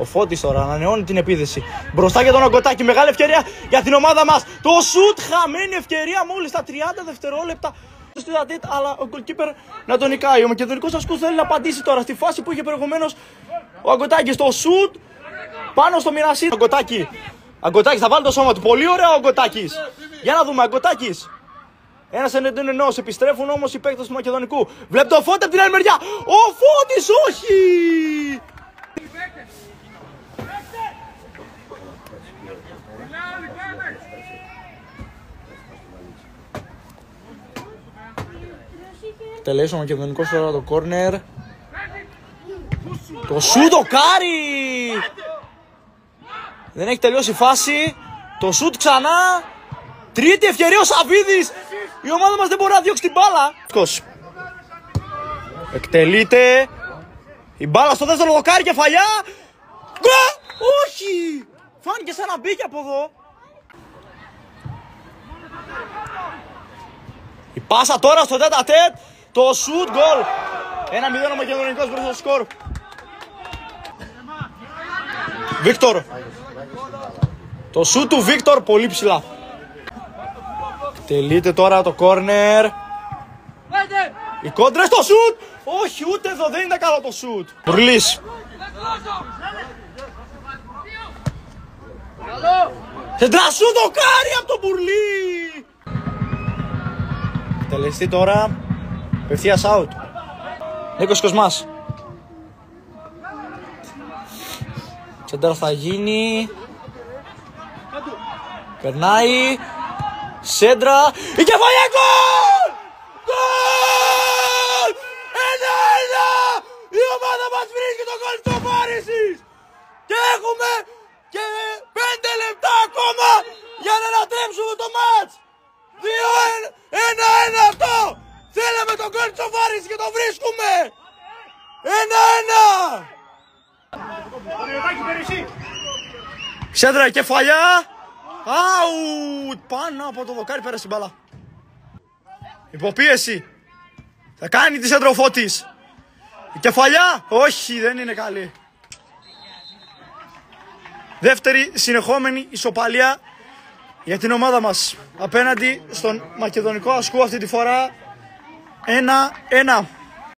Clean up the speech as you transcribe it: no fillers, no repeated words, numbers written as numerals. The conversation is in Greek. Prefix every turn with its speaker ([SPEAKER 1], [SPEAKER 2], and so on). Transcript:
[SPEAKER 1] Ο Φώτης τώρα ανανεώνει την επίδεση. Μπροστά για τον Αγκοτάκη. Μεγάλη ευκαιρία για την ομάδα μας. Το σουτ, χαμένη ευκαιρία μόλις στα 30 δευτερόλεπτα. Αλλά ο goalkeeper να τον νικάει. Ο μακεδονικός ασκού θέλει να απαντήσει τώρα στη φάση που είχε προηγουμένως ο Αγκοτάκης. Το σουτ πάνω στο Μοιρασί. Αγκοτάκης θα βάλει το σώμα του. Πολύ ωραίο ο Αγκοτάκης. Για να δούμε, Αγκοτάκης. Ένας ενός επιστρέφουν όμως οι παίκτες του Μακεδονικού. Βλέπει το Φώτη από την άλλη μεριά. Ο Φώτης, όχι! Τελείωσε ο Μακεδονικός τώρα το κόρνερ. Το σούτ, ο Κάρι! Δεν έχει τελειώσει η φάση. Το σούτ ξανά. Τρίτη ευκαιρία ο Σαββίδης. Η ομάδα μας δεν μπορεί να διώξει την μπάλα. Εκτελείται. Η μπάλα στο δεύτερο δοκάρι, κεφαλιά. Γκολ! Όχι! Φάνηκε σαν να μπήκε από εδώ. Η πάσα τώρα στο τέτα-τέτ. Το σουτ, γκολ. 1-0 ο Μακεδονικός μπροστά στο σκορ. Βίκτορ. Το σουτ του Βίκτορ πολύ ψηλά. Τελείται τώρα το κόρνερ. Οι κόντρες στο σουτ. Όχι, ούτε εδώ δεν είναι καλό το σουτ. Μπουρλής. Σεντρασού το κάρι από τον Μπουρλή. Τελεστεί τώρα. Απευθείας out. Νίκος Κοσμάς. Σέντρα θα γίνει. Περνάει. Σέντρα. Η κεφαλιά, γκολ! Γκολ! 1-1! Η ομάδα μας βρίσκει το γκολ της Βάρησης. Και έχουμε και 5 λεπτά ακόμα για να ανατρέψουμε το μάτς. 1-1 αυτό. Θέλαμε τον γκολ της Βάρησης και το βρίσκουμε. 1-1! Σέντρα, κεφαλιά. Αουτ! Πάνω από το δοκάρι πέρασε η μπάλα. Υποπίεση. Θα κάνει τη σέντρα ο Φώτης. Η κεφαλιά. Όχι, δεν είναι καλή. Δεύτερη συνεχόμενη ισοπαλία για την ομάδα μας. Απέναντι στον Μακεδονικό ασκού αυτή τη φορά. 1-1.